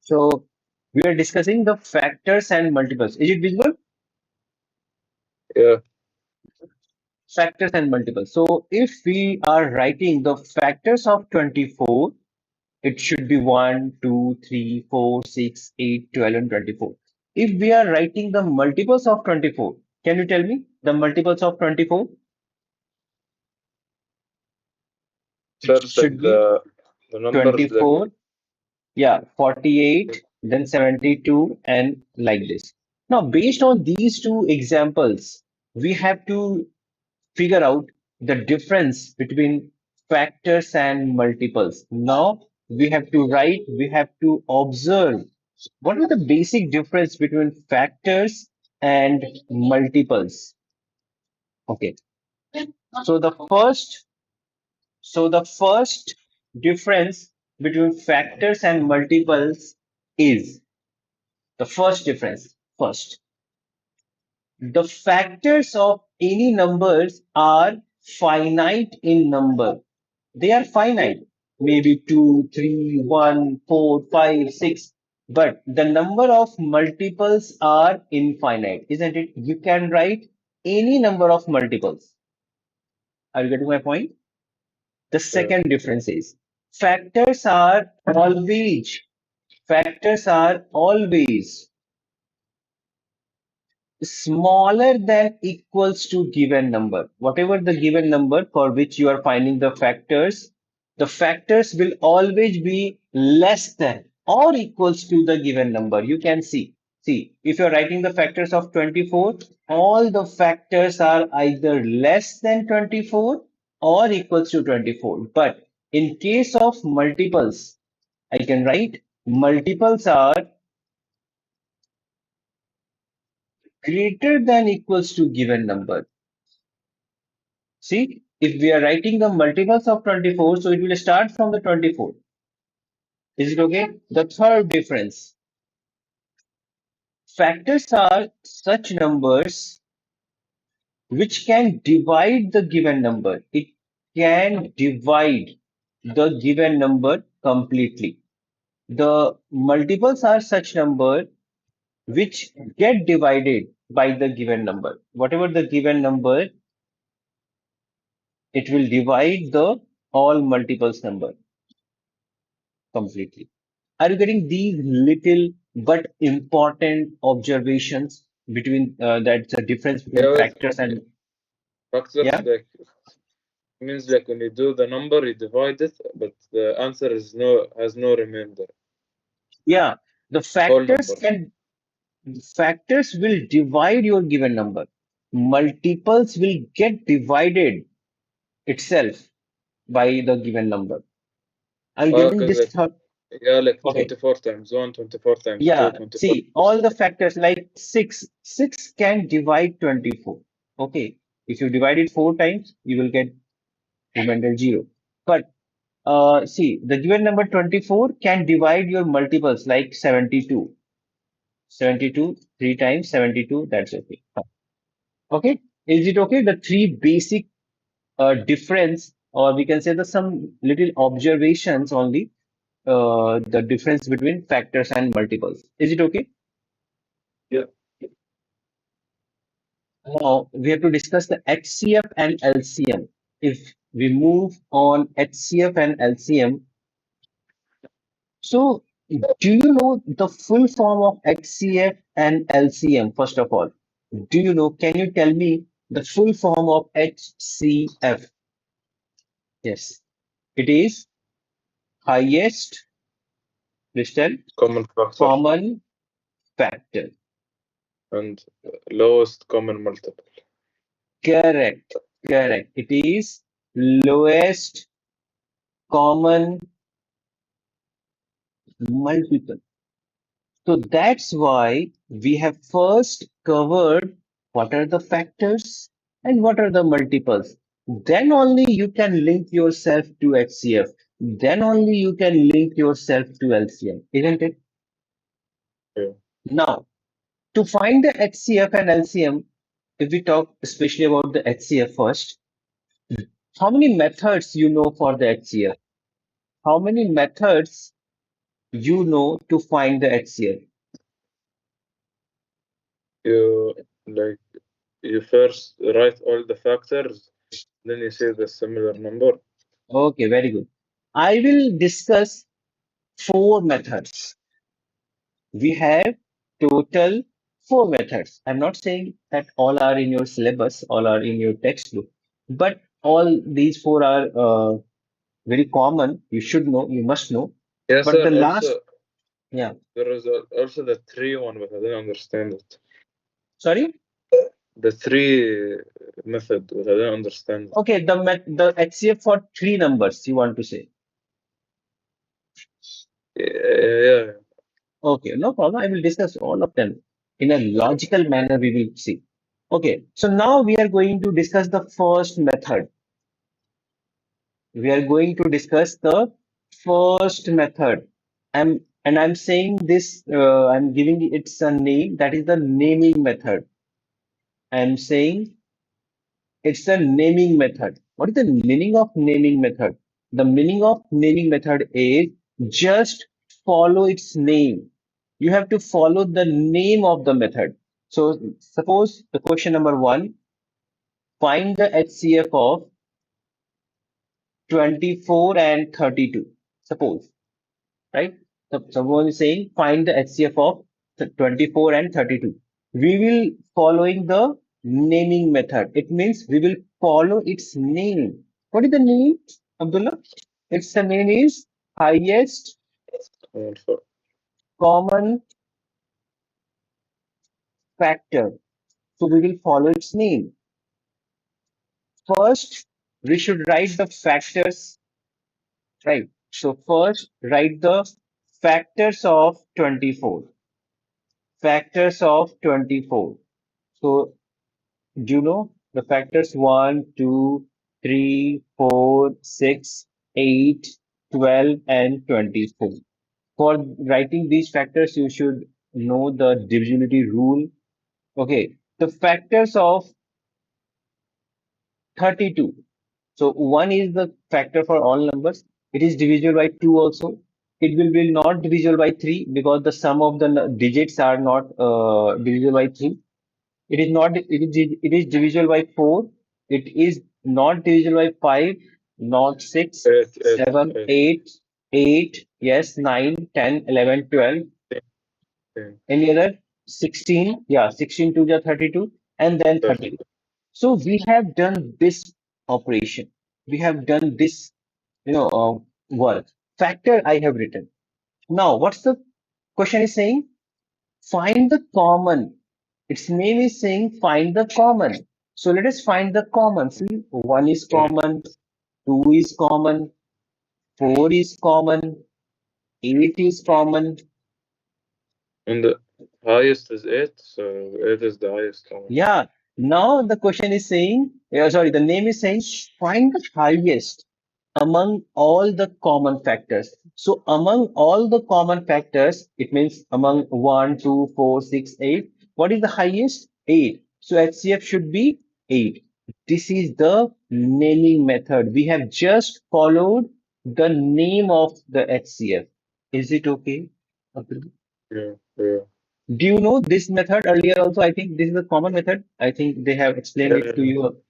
So we are discussing the factors and multiples. Is it visible? Yeah. Factors and multiples. So if we are writing the factors of 24, it should be 1, 2, 3, 4, 6, 8, 12, and 24. If we are writing the multiples of 24, can you tell me the multiples of 24? First, Should be the numbers 24, yeah, 48, then 72, and like this. Now, based on these two examples, we have to figure out the difference between factors and multiples. Now, we have to observe what is the basic difference between factors and multiples. Okay, so the first difference between factors and multiples is the first difference. First, the factors of any numbers are finite in number. They are finite, maybe 2, 3, 1, 4, 5, 6. But the number of multiples are infinite, isn't it? You can write any number of multiples. Are you getting my point? The second difference is factors are always smaller than equals to given number. Whatever the given number for which you are finding the factors will always be less than or equals to the given number. You can see. See, if you're writing the factors of 24, all the factors are either less than 24 or equals to 24. But in case of multiples, I can write multiples are greater than equals to given number. See, if we are writing the multiples of 24, so it will start from the 24. Is it okay? The third difference. Factors are such numbers which can divide the given number. It can divide the given number completely. The multiples are such number which get divided by the given number. Whatever the given number, it will divide the all multiples number completely. Are you getting these little but important observations between that's a difference between Yeah, factors and factors yeah? means when you do the number, you divide it, but the answer has no remainder. Yeah, the All numbers. factors will divide your given number. Multiples will get divided itself by the given number. Are you getting Okay, this thought? like Okay. 24 times 1, 24 times 2, Yeah, 24 see, times all the factors like 6 can divide 24. Okay. If you divide it 4 times, you will get remainder 0. But see, the given number 24 can divide your multiples like 72. 72, 3 times 72, that's okay. Okay. Is it okay? The three basic difference, or we can say the some little observations only, the difference between factors and multiples. Is it okay? Yeah. Now we have to discuss the HCF and LCM. If we move on HCF and LCM, so do you know the full form of HCF and LCM? First of all, do you know? Can you tell me the full form of HCF? Yes, it is highest listed Common factor common factor. and lowest common multiple. Correct, correct. It is lowest common multiple. So that's why we have first covered what are the factors and what are the multiples. Then only you can link yourself to HCF. Then only you can link yourself to LCM, isn't it? Yeah. Now, to find the HCF and LCM, if we talk especially about the HCF first, how many methods you know for the HCF? How many methods you know to find the HCF? You like you first write all the factors, then you say the similar number. Okay, very good. I will discuss four methods. We have total four methods. I'm not saying that all are in your syllabus, all are in your textbook, but all these four are very common. You should know, you must know. Yes, But sir. the last, Also, yeah, there is also the three one, but I didn't understand it. sorry. The three method, but I didn't understand it. Okay, the HCF for three numbers you want to say. Yeah, Okay, no problem. I will discuss all of them in a logical manner. We will see. Okay, so now we are going to discuss the first method. We are going to discuss the first method. I'm saying this. I'm giving it a name. That is the naming method. I'm saying it's a naming method. What is the meaning of naming method? The meaning of naming method is just follow its name. You have to follow the name of the method. So suppose the question number one, find the HCF of 24 and 32. Suppose, right? So someone is saying find the HCF of 24 and 32. We will following the naming method. It means we will follow its name. What is the name, Abdullah? Its the name is highest yeah. For common factor. So we will follow its name. First, we should write the factors, right? So first, write the factors of 24. Factors of 24. So do you know the factors 1, 2, 3, 4, 6, 8, 12, and 24? For writing these factors, you should know the divisibility rule. Okay, the factors of 32. So 1 is the factor for all numbers. It is divisible by 2 also. It will be not divisible by 3 because the sum of the digits are not divisible by 3. It is divisible by 4. It is not divisible by 5, not 6, eight, eight, 7, eight, 8, 8, yes, 9, 10, 11, 12. 10, Any other? 16, yeah, 16 to the 32, and then 30. 32. So we have done this operation. We have done this, work. Factor I have written. Now, what's the question is saying? Find the common. Its name is saying find the common. So let us find the common. See, 1 is And common, 2 is common, 4 is common, 8 is common. and the highest is 8, so 8 is the highest one. Yeah. Now the question is saying, sorry, the name is saying find the highest among all the common factors. So among all the common factors, it means among 1, 2, 4, 6, 8. What is the highest? 8. So HCF should be 8. This is the naming method. We have just followed the name of the HCF. Is it okay? Abdul? Yeah, yeah, Do you know this method earlier also? I think this is a common method. I think they have explained yeah, it to yeah. you.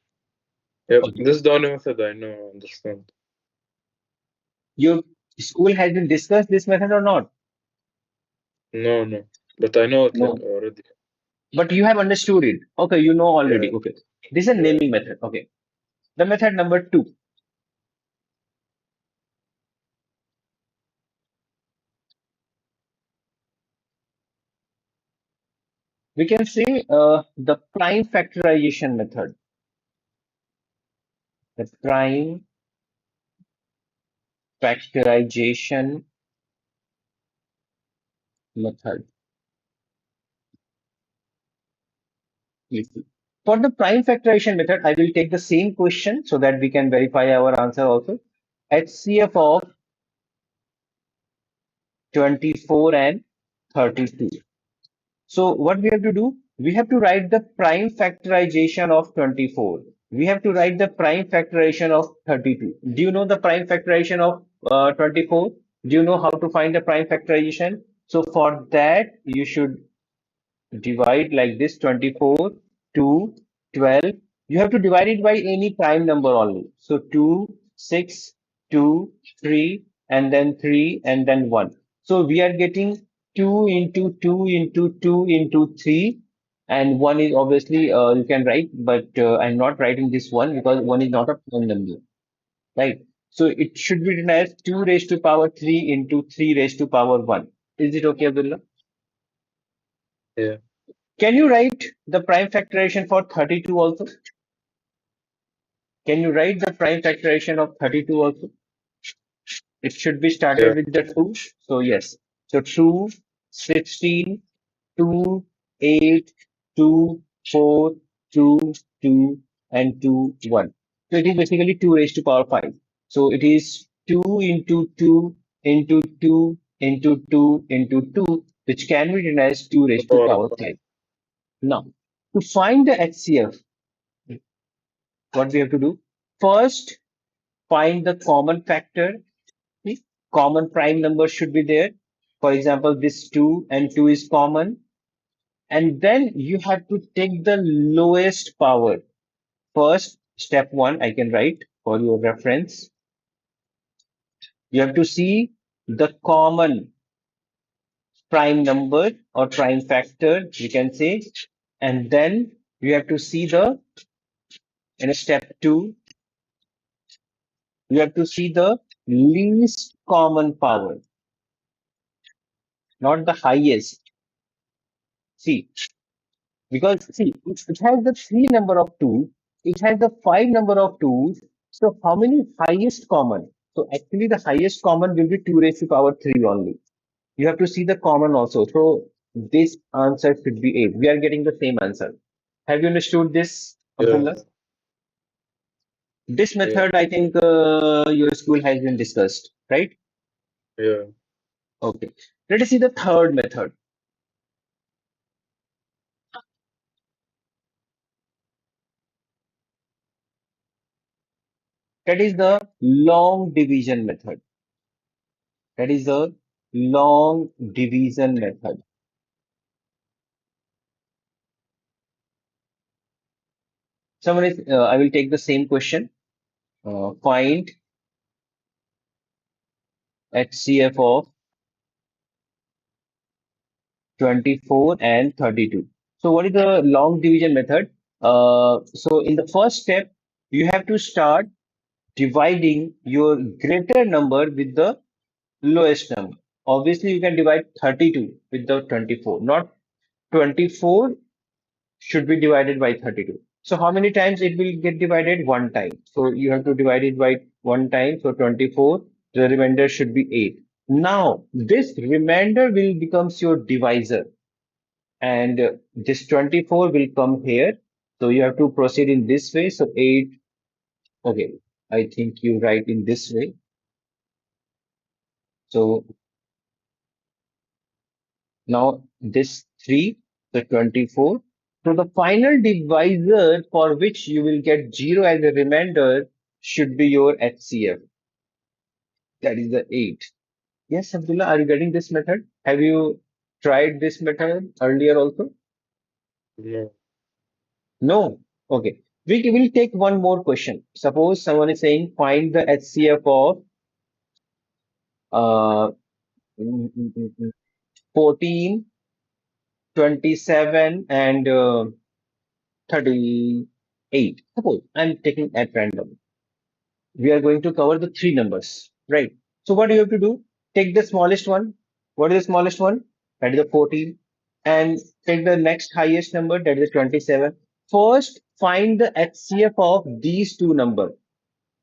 Yep, Okay. this is the only method I know, understand. Your school has been discussed this method or not? No, no, but I know it No. already. But you have understood it. Okay, you know already. Yeah, Okay. This is a yeah. naming method. Okay. The method number two. We can say the prime factorization method. The prime factorization method. Let's see. For the prime factorization method, I will take the same question so that we can verify our answer also. HCF of 24 and 32. So what we have to do? We have to write the prime factorization of 24. We have to write the prime factorization of 32. Do you know the prime factorization of 24? Do you know how to find the prime factorization? So for that, you should divide like this: 24, 2, 12. You have to divide it by any prime number only. So 2, 6, 2, 3, and then 3, and then 1. So we are getting 2 into 2 into 2 into 3, and 1 is obviously you can write, but I'm not writing this one because 1 is not a prime number, right? So it should be written as 2 raised to power 3 into 3 raised to power 1. Is it okay, Abdullah? Yeah. Can you write the prime factorization for 32 also? Can you write the prime factorization of 32 also? It should be Yeah. started with the 2. So yes. So 2, 16, 2, 8, 2, 4, 2, 2, and 2, 1. So it is basically 2 raised to power 5. So it is 2 into 2 into 2 into 2 into 2, which can be written as 2 The raised to power of power five. 5. Now, to find the HCF, what we have to do? First, find the common factor. See, common prime number should be there. For example, this 2 and 2 is common. And then you have to take the lowest power. First, step 1, I can write for your reference. You have to see the common prime number or prime factor, you can say. And then you have to see in step 2, you have to see the least common power, not the highest. See, because see, it has the 3 number of 2, it has the 5 number of 2s. So how many highest common? So actually the highest common will be 2 raised to power 3 only. You have to see the common also. So this answer should be 8. We are getting the same answer. Have you understood this, Yeah. Abdullah? This Yeah. method, I think your school has been discussed, right? Yeah. Okay. Let us see the third method. That is the long division method. That is the long division method. Someone is, I will take the same question. Find HCF of 24 and 32. So what is the long division method? So in the first step, you have to start dividing your greater number with the lowest number. Obviously, you can divide 32 with the 24, not 24 should be divided by 32. So how many times it will get divided? One time. So you have to divide it by one time. So 24, the remainder should be 8. Now, this remainder will becomes your divisor, and this 24 will come here. So you have to proceed in this way. So 8, okay, I think you write in this way. So now this 3, the 24. So the final divisor for which you will get 0 as a remainder should be your HCF. That is the 8. Yes, Abdullah, are you getting this method? Have you tried this method earlier also? No. No. Okay. We will take one more question. Suppose someone is saying find the HCF of uh, 14, 27, and 38. Suppose I'm taking at random. We are going to cover the three numbers, right? So what do you have to do? Take the smallest one. What is the smallest one? That is the 14. And take the next highest number, that is the 27. First, find the HCF of these two numbers,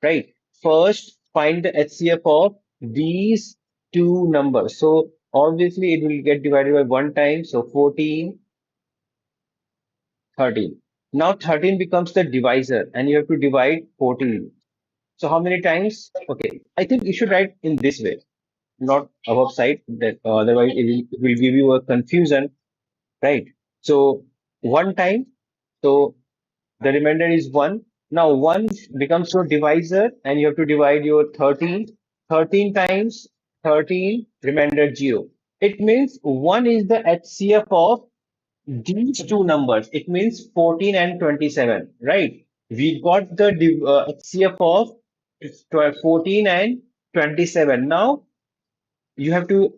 right? First, find the HCF of these two numbers. So obviously it will get divided by one time. So 14, 13. Now 13 becomes the divisor and you have to divide 14. So how many times? Okay, I think you should write in this way, not above side. That otherwise it will give you a confusion, right? So one time, so the remainder is one. Now one becomes your divisor, and you have to divide your 13. 13 times. 13, remainder 0. It means 1 is the HCF of these two numbers. It means 14 and 27, right? We got the HCF of 14 and 27. Now you have to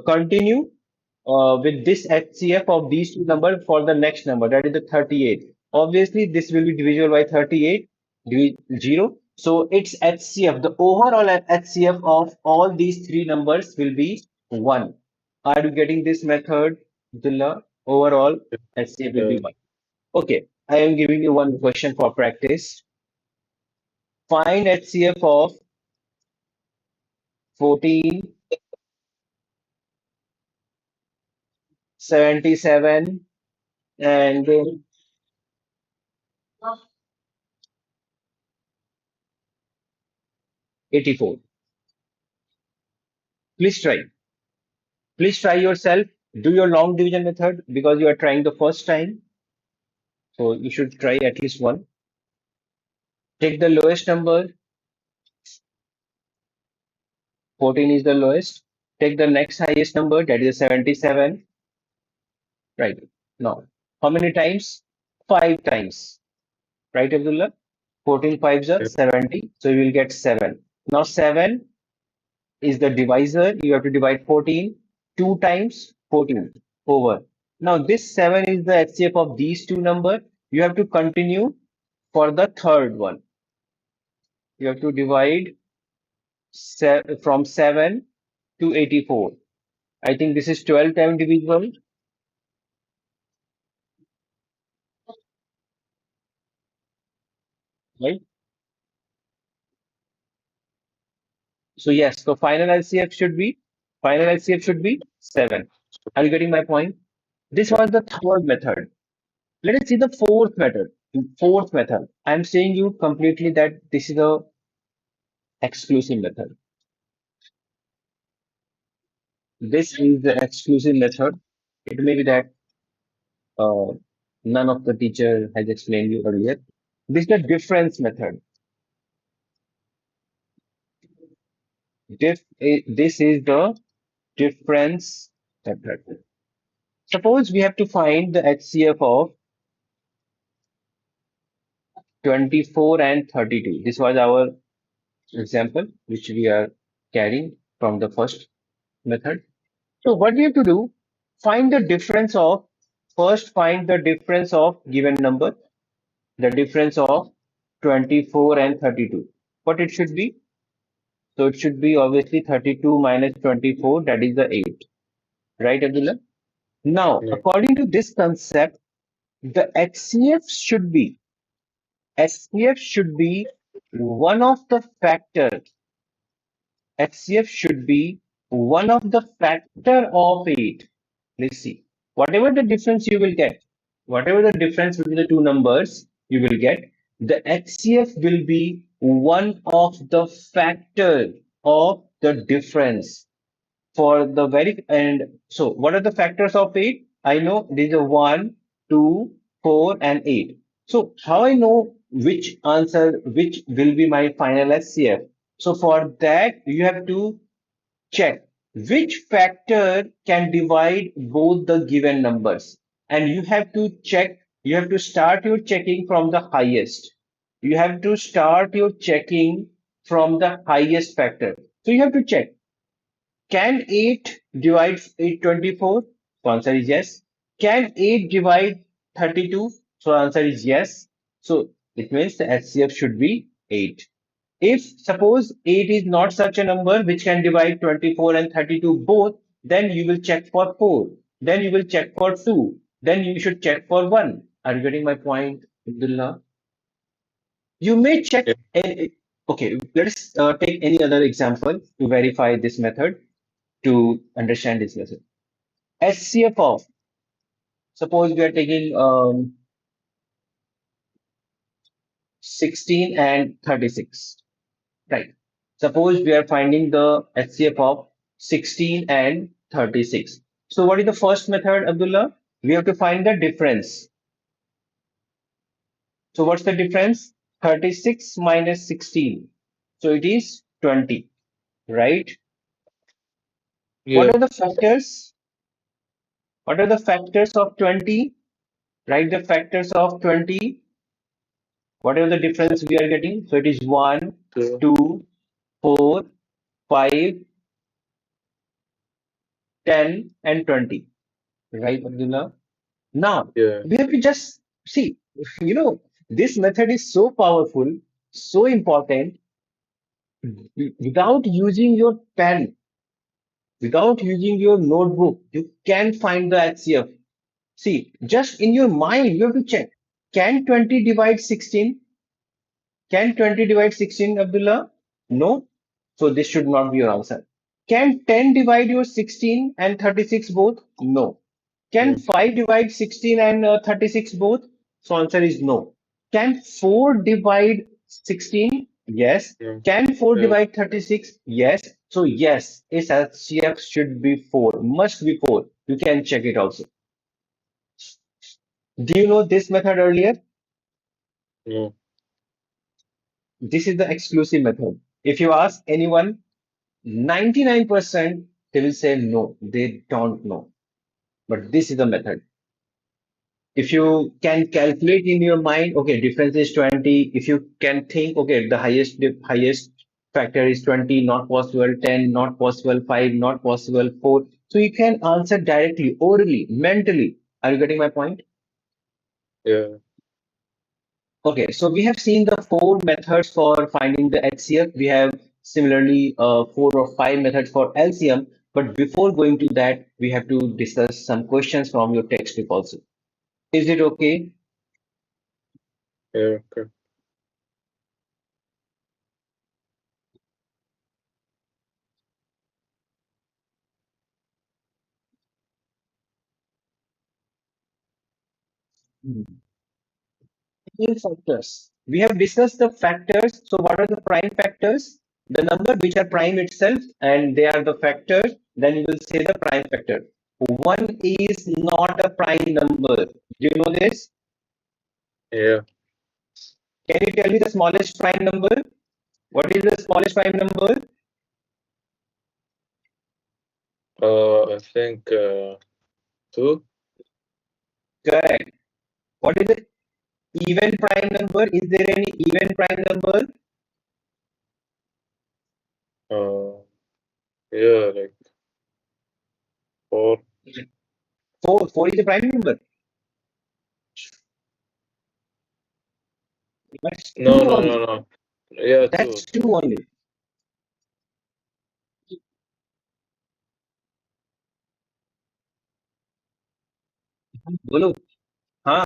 continue with this HCF of these two numbers for the next number, that is the 38. Obviously, this will be divisible by 38, 0. So its HCF, the overall HCF of all these three numbers will be 1. Are you getting this method, Abdullah? Overall HCF will be Yeah. 1. Okay, I am giving you one question for practice. Find HCF of 14, 77, and 84. Please try. Please try yourself. Do your long division method because you are trying the first time. So you should try at least one. Take the lowest number. 14 is the lowest. Take the next highest number, that is 77. Right. Now, how many times? 5 times. Right, Abdullah? 14 fives are Yeah. 70. So you will get 7. Now 7 is the divisor. You have to divide 14 2 times 14 over. Now this 7 is the HCF of these two numbers. You have to continue for the third one. You have to divide from 7 to 84. I think this is 12 times divisible, right? So yes, so final LCF should be 7. Are you getting my point? This Yeah. was the third method. Let us see the fourth method. Fourth method. I'm saying you completely that this is a exclusive method. This is the exclusive method. It may be that uh, none of the teacher has explained you earlier. This is the difference method. This is the difference method. Suppose we have to find the HCF of 24 and 32. This was our example, which we are carrying from the first method. So what we have to do, find the difference of, first find the difference of given number, the difference of 24 and 32. What it should be? So it should be obviously 32 minus 24, that is the 8. Right, Abdullah? Now, Yeah. according to this concept, the HCF should be one of the factors. HCF should be one of the factor of 8. Let's see. Whatever the difference you will get, whatever the difference between the two numbers you will get, the HCF will be one of the factor of the difference for the very. And so what are the factors of 8? I know these are 1, 2, 4, and 8. So how I know which will be my final HCF? So for that you have to check which factor can divide both the given numbers, and you have to start your checking from the highest. You have to start your checking from the highest factor. So you have to check, can 8 divide 824? So answer is yes. Can 8 divide 32? So answer is yes. So it means the HCF should be 8. If suppose 8 is not such a number which can divide 24 and 32 both, then you will check for 4. Then you will check for 2. Then you should check for 1. Are you getting my point, Abdullah? You may Yeah. check. Okay, let's take any other example to verify this method, to understand this method. HCF of, suppose we are taking 16 and 36. Right. Suppose we are finding the HCF of 16 and 36. So what is the first method, Abdullah? We have to find the difference. So what's the difference? 36 minus 16. So it is 20, right? What Yeah. are the factors? What are the factors of 20? Write the factors of 20. Whatever the difference we are getting. So it is 1, Two. 2, 4, 5, 10, and 20. Right, Abdullah? Now, Yeah. we have to just see, this method is so powerful, so important. Without using your pen, without using your notebook, you can find the HCF. See, just in your mind, you have to check. Can 20 divide 16? Can 20 divide 16, Abdullah? No. So this should not be your answer. Can 10 divide your 16 and 36 both? No. Can No. 5 divide 16 and 36 both? So answer is no. Can 4 divide 16? Yes. No. Can 4 Yeah. divide 36? Yes. So yes, its HCF should be 4. Must be 4. You can check it also. Do you know this method earlier? No. This is the exclusive method. If you ask anyone, 99% they will say no, they don't know. But this is the method. If you can calculate in your mind, okay, difference is 20. If you can think, okay, the highest factor is 20, not possible, 10, not possible, 5, not possible, 4. So you can answer directly, orally, mentally. Are you getting my point? Yeah. Okay, so we have seen the four methods for finding the HCF. We have similarly four or five methods for LCM. But before going to that, we have to discuss some questions from your textbook also. Is it okay? Yeah. Okay. Hmm. Factors. We have discussed the factors. So what are the prime factors? The number which are prime itself, and they are the factors. Then you will say the prime factor. One is not a prime number. Do you know this? Yeah. Can you tell me the smallest prime number? What is the smallest prime number? I think two. Correct. What is the even prime number? Is there any even prime number? Uh, yeah, like four. Four. Four is the prime number. That's No, two no, no, only. no. Yeah, That's two. two only. बोलो हाँ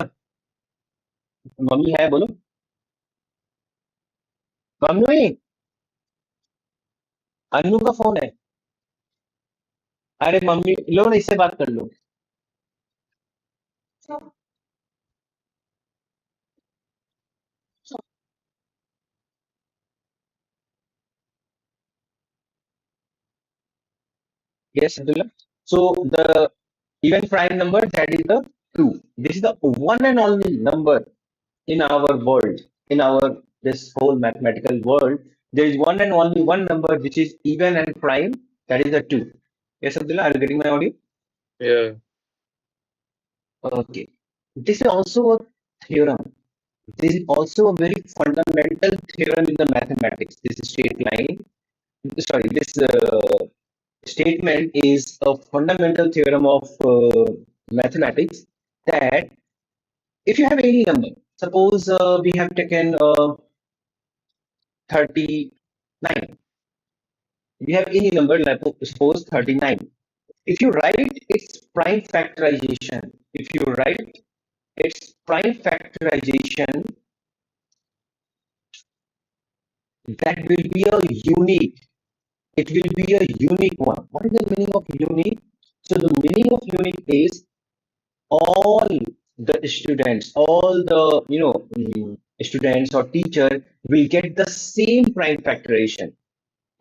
mummy है बोलो mummy Annu का phone है अरे mummy लो ना इससे बात कर लो yes Abdullah so the even prime number that is the two this is the one and only number in our world in our this whole mathematical world there is one and only one number which is even and prime that is the two yes Abdullah are you getting my audio Yeah. okay this is also a theorem this is also a very fundamental theorem in the mathematics this straight line sorry this statement is a fundamental theorem of mathematics that if you have any number suppose we have taken 39 we have any number like suppose 39 if you write its prime factorization if you write its prime factorization that will be a unique it will be a unique one what is the meaning of unique so the meaning of unique is all the students all the students or teacher will get the same prime factorization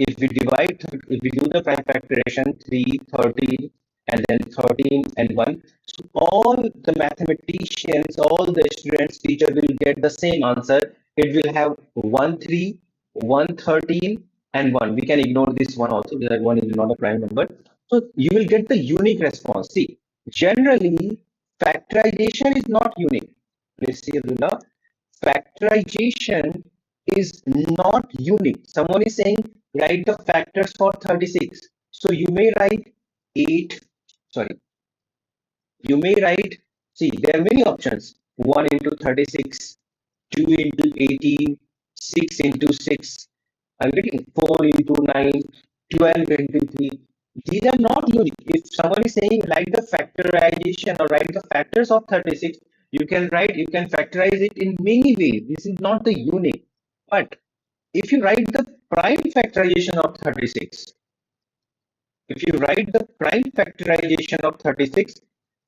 if we divide if we do the prime factorization 3 13 and then 13 and 1 so all the mathematicians all the students teacher will get the same answer it will have 1 3 1 13 and 1 we can ignore this one also because one is not a prime number So you will get the unique response. See, generally, factorization is not unique. Let's see, Abdullah. Factorization is not unique. Someone is saying, write the factors for 36. So you may write 8, sorry, you may write, see, there are many options. 1 into 36, 2 into 18, 6 into 6. I'm getting 4 into 9, 12 into 3. These are not unique. If someone is saying write the factorization or write the factors of 36, you can factorize it in many ways. This is not the unique. But if you write the prime factorization of 36, if you write the prime factorization of 36,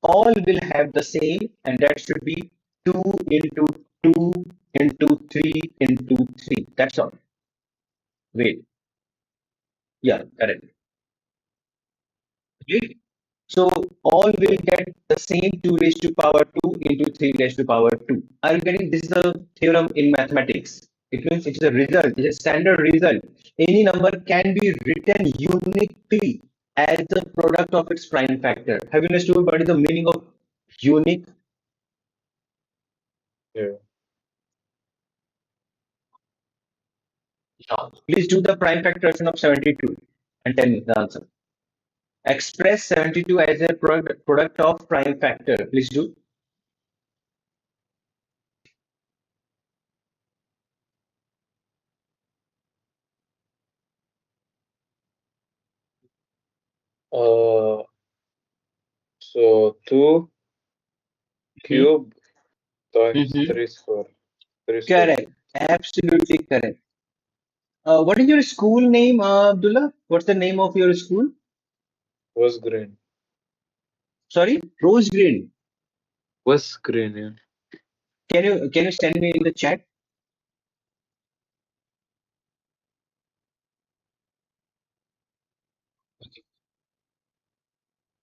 all will have the same, and that should be 2 into 2 into 3 into 3. That's all. Wait. Yeah, correct. Right? So all will get the same 2 raised to power 2 into 3 raised to power 2. Are you getting? This is a theorem in mathematics. It means it is a result, it is a standard result. Any number can be written uniquely as the product of its prime factor. Have you understood what is the meaning of unique? Yeah. Now, please do the prime factorization of 72 and tell me the answer. Express 72 as a product of prime factor. Please do. Uh, so 2 Mhm. cube times Mhm. 3 square. 3 square Correct. Absolutely correct. What is your school name, Abdullah? What's the name of your school? was green. Sorry, Rose Green. Was green, yeah. Can you send me in the chat?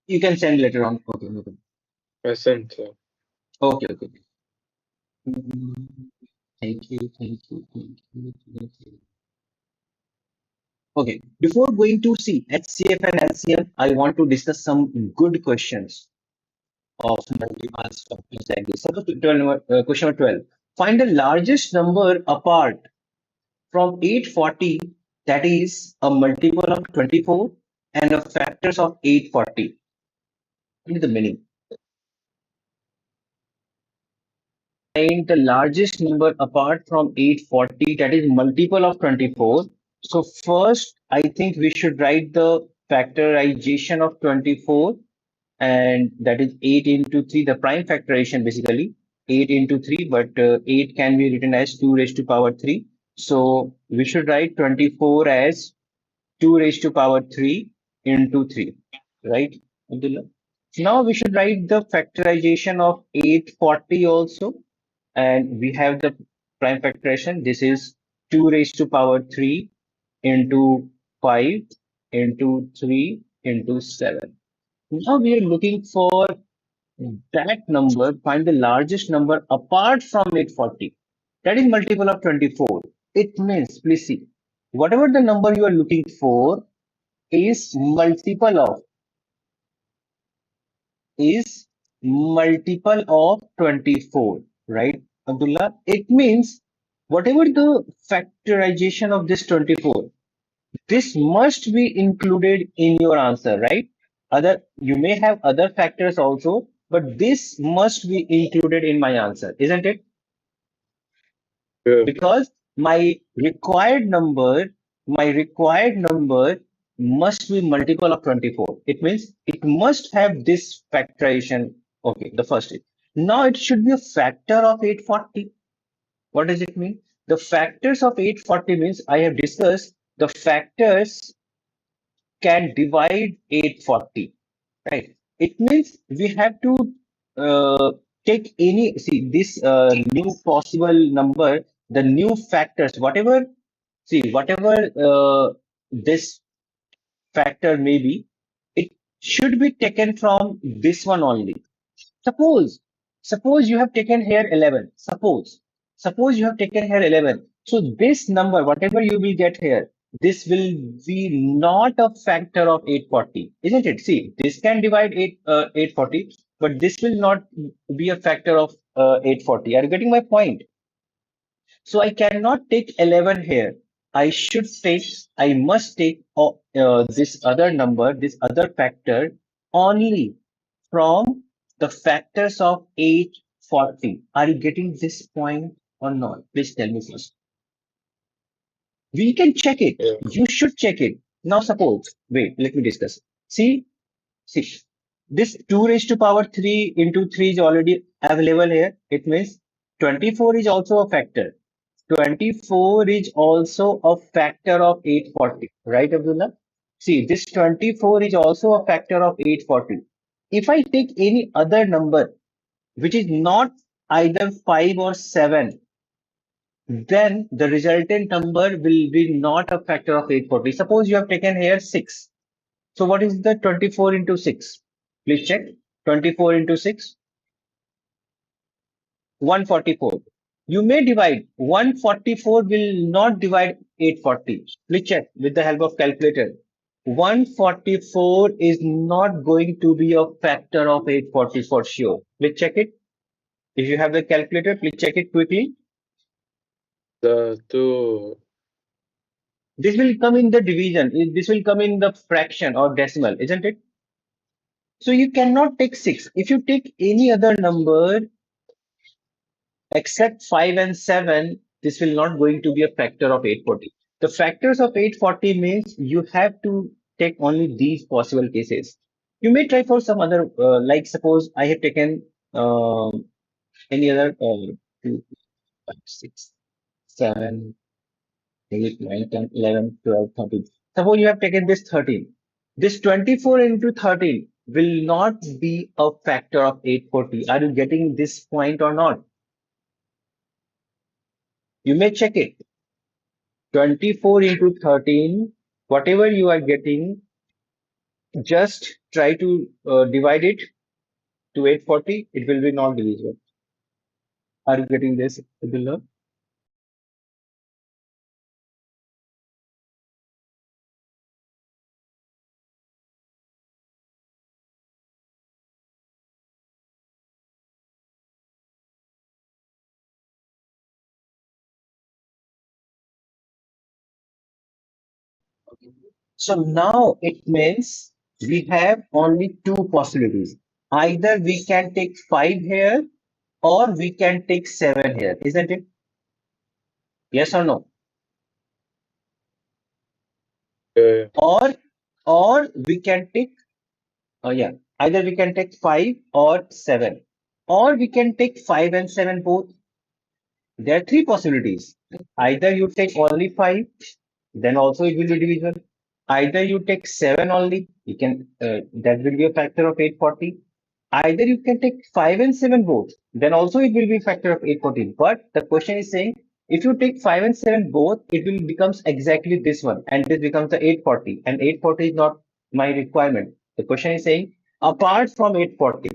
You can send later on. Okay, okay, I sent. okay, okay. Mhm. Thank you, thank you, thank you, thank you. Okay, before going to see HCF and LCM, I want to discuss some good questions of multiple topics like this. Suppose 12, question number 12. Find the largest number apart from 840, that is a multiple of 24 and a factors of 840. What is the meaning? Find the largest number apart from 840, that is multiple of 24. So first, I think we should write the factorization of 24, and that is 8 into 3, the prime factorization basically, 8 into 3, but 8 can be written as 2 raised to power 3. So we should write 24 as 2 raised to power 3 into 3, right, Abdullah? Now we should write the factorization of 840 also, and we have the prime factorization. This is 2 raised to power 3 into 5 into 3 into 7. Now we are looking for that number, find the largest number apart from 840. That is multiple of 24. It means, please see, whatever the number you are looking for is is multiple of 24, right, Abdullah? It means whatever the factorization of this 24, this must be included in your answer, right? Other, you may have other factors also, but this must be included in my answer, isn't it? Yeah. Because my required number must be multiple of 24. It means it must have this factorization. Okay, the first is. Now it should be a factor of 840. What does it mean? The factors of 840 means I have discussed the factors can divide 840, right? It means we have to take any, see this new possible number, the new factors, whatever, see whatever this factor may be, it should be taken from this one only. Suppose, suppose you have taken here 11. Suppose you have taken here 11. So this number, whatever you will get here, this will be not a factor of 840, isn't it? See, this can divide 840, but this will not be a factor of 840. Are you getting my point? So I cannot take 11 here. I must take this other number, this other factor only from the factors of 840. Are you getting this point or not? Please tell me first. We can check it. yeah. You should check it. Now suppose, wait, let me discuss. See, this 2 raised to power 3 into 3 is already available here. It means 24 is also a factor. 24 is also a factor of 840, right, Abdullah? See, this 24 is also a factor of 840. If I take any other number which is not either 5 or 7, then the resultant number will be not a factor of 840. Suppose you have taken here 6. So what is the 24 into 6? Please check. 24 into 6, 144. You may divide. 144 will not divide 840. Please check with the help of calculator. 144 is not going to be a factor of 840 for sure. Please check it. If you have the calculator, please check it quickly. The two, This will come in the division. This will come in the fraction or decimal, isn't it? So you cannot take 6. If you take any other number except 5 and 7, this will not going to be a factor of 840. The factors of 840 means you have to take only these possible cases. You may try for some other, like suppose I have taken any other 2, 5, 6, 7, 8, 9, 10, 11, 12, 13. Suppose you have taken this 13. This 24 into 13 will not be a factor of 840. Are you getting this point or not? You may check it. 24 into 13, whatever you are getting, just try to divide it to 840. It will be not divisible. Are you getting this, Abdullah? So now it means we have only two possibilities. Either we can take 5 here or we can take 7 here, isn't it? Yes or no? yeah, Or we can take yeah, either we can take 5 or 7, or we can take 5 and 7 both. There are three possibilities. Either you take only 5, then also it will be divisible. Either you take 7 only, you can that will be a factor of 840. Either you can take 5 and 7 both, then also it will be a factor of 840. But the question is saying if you take 5 and 7 both, it will becomes exactly this one, and this becomes the 840, and 840 is not my requirement. The question is saying apart from 840.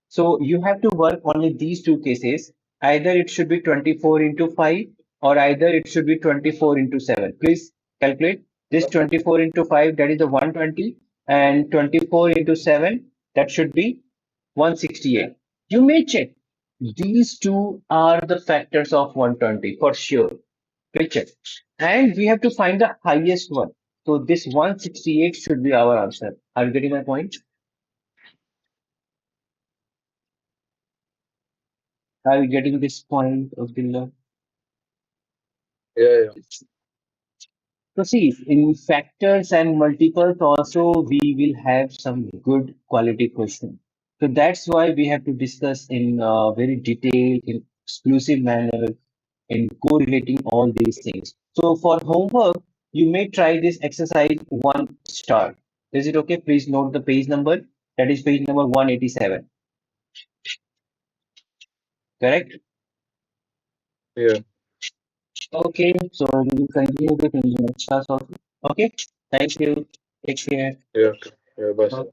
So you have to work only these two cases. Either it should be 24 into 5 or either it should be 24 into 7. Please calculate this 24 into 5, that is the 120, and 24 into 7, that should be 168. You may check. These two are the factors of 120 for sure. Please check. And we have to find the highest one. So this 168 should be our answer. Are you getting my point? Are you getting this point, Abdullah? yeah, So see, in factors and multiples also we will have some good quality question. So that's why we have to discuss in very detailed, in exclusive manner, in correlating all these things. So for homework, you may try this exercise 1 star. Is it okay? Please note the page number. That is page number 187. Correct? yeah, Okay. So we will continue with in the next class also. Okay. Thank you. Take care. yeah, okay. Yeah, bye. Okay.